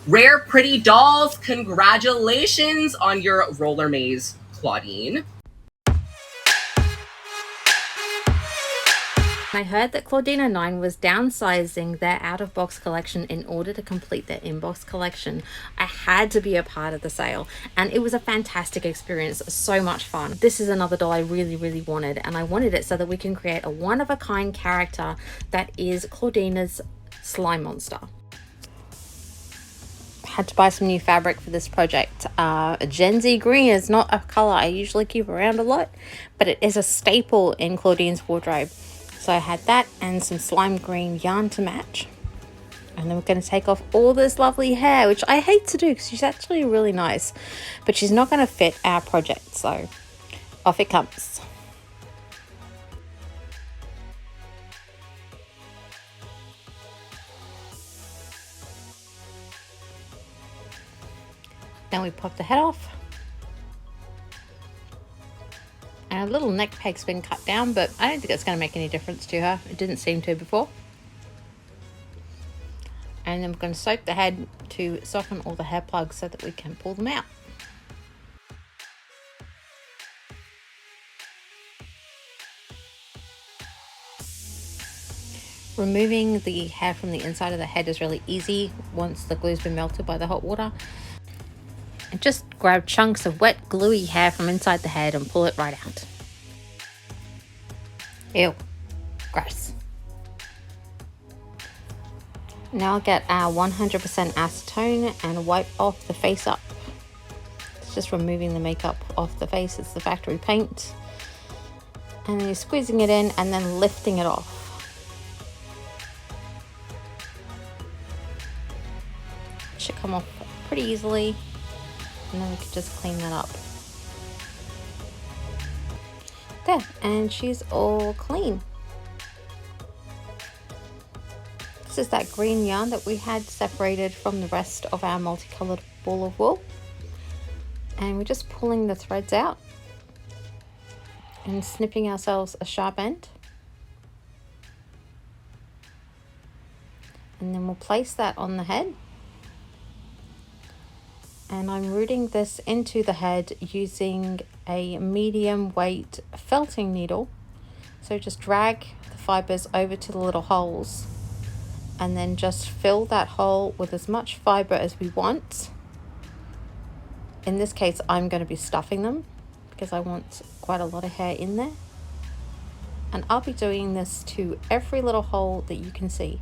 Rare Pretty Dolls, congratulations on your roller maze, Clawdeen. I heard that Clawdeena 9 was downsizing their out-of-box collection in order to complete their in-box collection. I had to be a part of the sale, and it was a fantastic experience, so much fun. This is another doll I really wanted, and I wanted it so that we can create a one-of-a-kind character that is Clawdeena's slime monster. Had to buy some new fabric for this project. Gen Z green is not a color I usually keep around a lot, but it is a staple in Clawdeen's wardrobe. So I had that and some slime green yarn to match. And then we're going to take off all this lovely hair, which I hate to do because she's actually really nice, but she's not going to fit our project. So off it comes. Then we pop the head off. And a little neck peg's been cut down, but I don't think it's going to make any difference to her. It didn't seem to before. And then we're going to soak the head to soften all the hair plugs so that we can pull them out. Removing the hair from the inside of the head is really easy once the glue's been melted by the hot water. And just grab chunks of wet gluey hair from inside the head and pull it right out. Ew, gross. Now I'll get our 100% acetone and wipe off the face up. It's just removing the makeup off the face. It's the factory paint. And then you're squeezing it in and then lifting it off. It should come off pretty easily. And then we can just clean that up. There, and she's all clean. This is that green yarn that we had separated from the rest of our multicolored ball of wool. And we're just pulling the threads out and snipping ourselves a sharp end. And then we'll place that on the head. And I'm rooting this into the head using a medium weight felting needle. So just drag the fibers over to the little holes and then just fill that hole with as much fiber as we want. In this case, I'm going to be stuffing them because I want quite a lot of hair in there. And I'll be doing this to every little hole that you can see.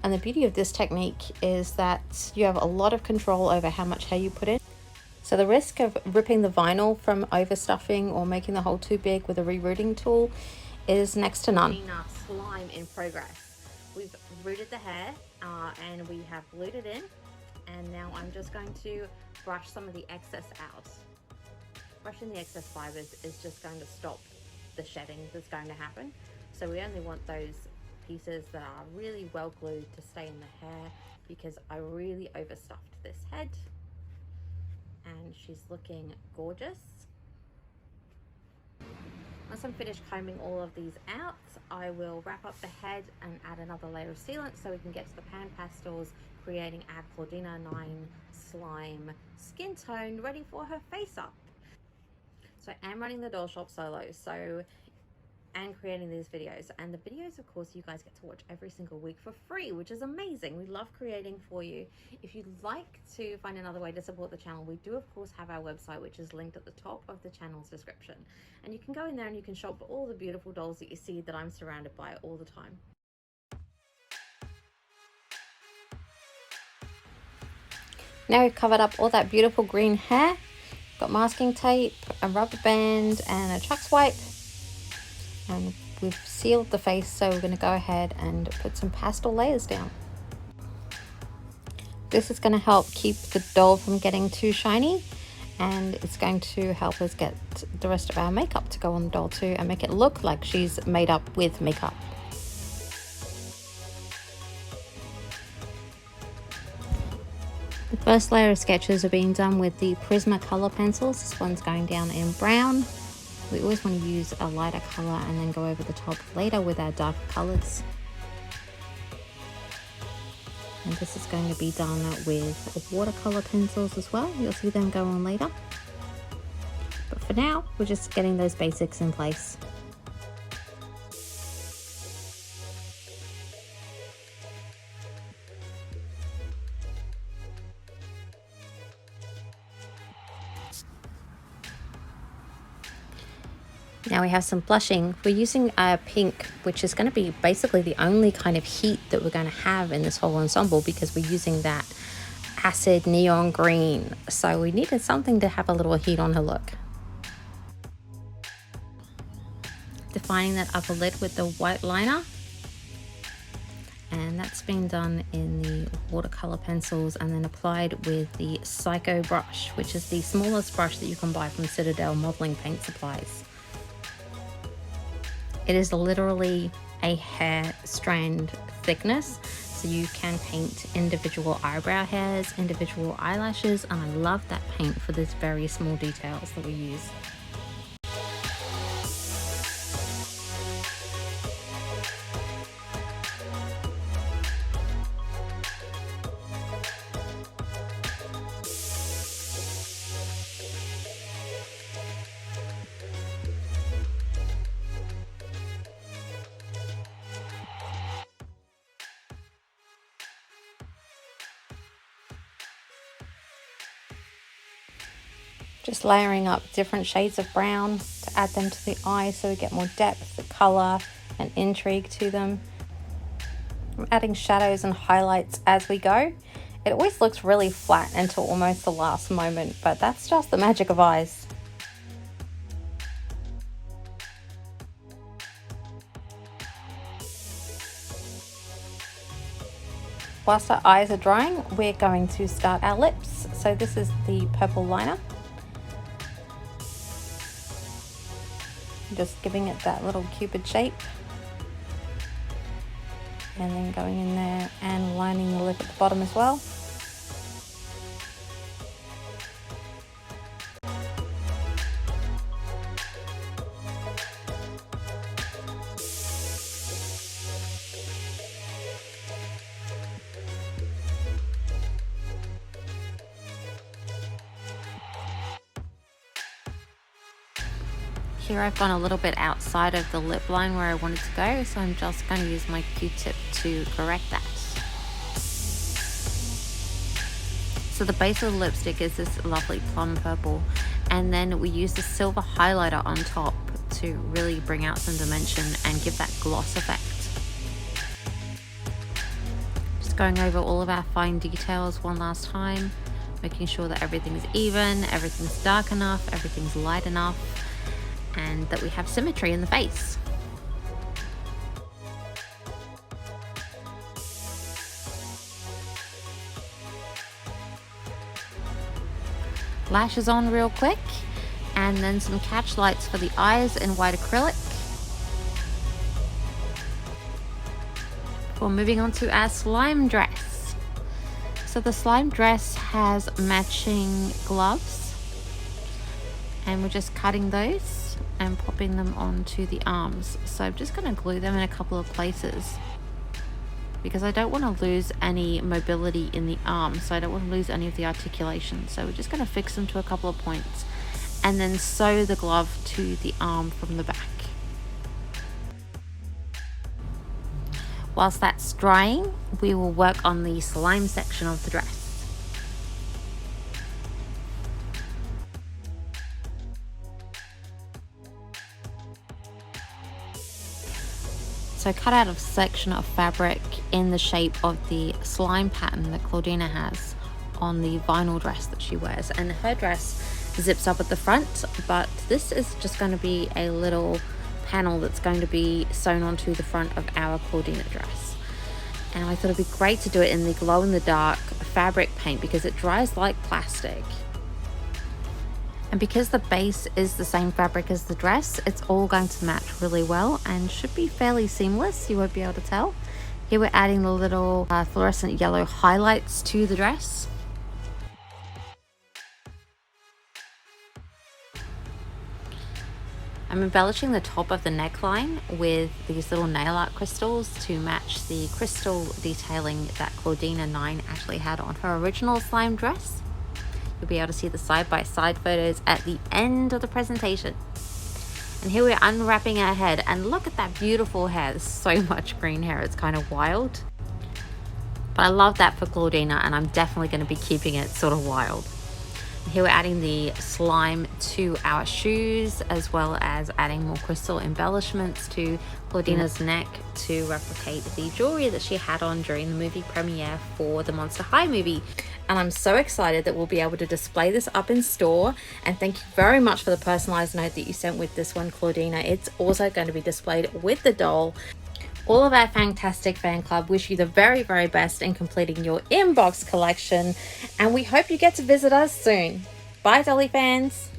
And the beauty of this technique is that you have a lot of control over how much hair you put in. So the risk of ripping the vinyl from overstuffing or making the hole too big with a rerooting tool is next to none. Slime in progress. We've rooted the hair and we have glued it in. And now I'm just going to brush some of the excess out. Brushing the excess fibers is just going to stop the shedding that's going to happen. So we only want those pieces that are really well glued to stay in the hair because I really overstuffed this head and she's looking gorgeous. Once I'm finished combing all of these out, I will wrap up the head and add another layer of sealant so we can get to the pan pastels, creating our Clawdeena 9 slime skin tone ready for her face up. So I am running the doll shop solo, and creating these videos, and the videos of course you guys get to watch every single week for free, which is amazing. We love creating for you. If you'd like to find another way to support the channel, we do of course have our website, which is linked at the top of the channel's description, and you can go in there and you can shop for all the beautiful dolls that you see that I'm surrounded by all the time. Now we've covered up all that beautiful green hair, got masking tape, a rubber band and a Chuck's wipe. And we've sealed the face, so we're going to go ahead and put some pastel layers down. This is going to help keep the doll from getting too shiny, and it's going to help us get the rest of our makeup to go on the doll too and make it look like she's made up with makeup. The first layer of sketches are being done with the Prismacolor pencils. This one's going down in brown. We always want to use a lighter color and then go over the top later with our darker colors. And this is going to be done with watercolor pencils as well. You'll see them go on later. But for now, we're just getting those basics in place. Now we have some blushing. We're using pink, which is going to be basically the only kind of heat that we're going to have in this whole ensemble, because we're using that acid neon green. So we needed something to have a little heat on her look. Defining that upper lid with the white liner. And that's been done in the watercolor pencils and then applied with the Psycho brush, which is the smallest brush that you can buy from Citadel modeling paint supplies. It is literally a hair strand thickness, so you can paint individual eyebrow hairs, individual eyelashes, and I love that paint for these very small details that we use. Just layering up different shades of brown to add them to the eyes so we get more depth, colour and intrigue to them. I'm adding shadows and highlights as we go. It always looks really flat until almost the last moment, but that's just the magic of eyes. Whilst our eyes are drying, we're going to start our lips. So this is the purple liner. Just giving it that little cupid shape, and then going in there and lining the lip at the bottom as well. Here I've gone a little bit outside of the lip line where I wanted to go, so I'm just going to use my Q-tip to correct that. So the base of the lipstick is this lovely plum purple, and then we use the silver highlighter on top to really bring out some dimension and give that gloss effect. Just going over all of our fine details one last time, making sure that everything's even, everything's dark enough, everything's light enough, and that we have symmetry in the face. Lashes on real quick, and then some catch lights for the eyes in white acrylic. Before moving on to our slime dress. So the slime dress has matching gloves, and we're just cutting those and popping them onto the arms. So I'm just going to glue them in a couple of places because I don't want to lose any mobility in the arm, so I don't want to lose any of the articulation. So we're just going to fix them to a couple of points and then sew the glove to the arm from the back. Whilst that's drying, we will work on the slime section of the dress. So I cut out a section of fabric in the shape of the slime pattern that Clawdeena has on the vinyl dress that she wears. And her dress zips up at the front, but this is just going to be a little panel that's going to be sewn onto the front of our Clawdeena dress. And I thought it'd be great to do it in the glow in the dark fabric paint because it dries like plastic. And because the base is the same fabric as the dress, it's all going to match really well and should be fairly seamless. You won't be able to tell. Here we're adding the little fluorescent yellow highlights to the dress. I'm embellishing the top of the neckline with these little nail art crystals to match the crystal detailing that Clawdeena 9 actually had on her original slime dress. You'll be able to see the side-by-side photos at the end of the presentation. And here we're unwrapping her head, and look at that beautiful hair. There's so much green hair, it's kind of wild. But I love that for Clawdeena, and I'm definitely going to be keeping it sort of wild. Here we're adding the slime to our shoes, as well as adding more crystal embellishments to Clawdeena's neck to replicate the jewelry that she had on during the movie premiere for the Monster High movie. And I'm so excited that we'll be able to display this up in store. And thank you very much for the personalized note that you sent with this one, Clawdeena. It's also going to be displayed with the doll. All of our fantastic fan club wish you the very, very best in completing your inbox collection, and we hope you get to visit us soon. Bye, Dolly fans!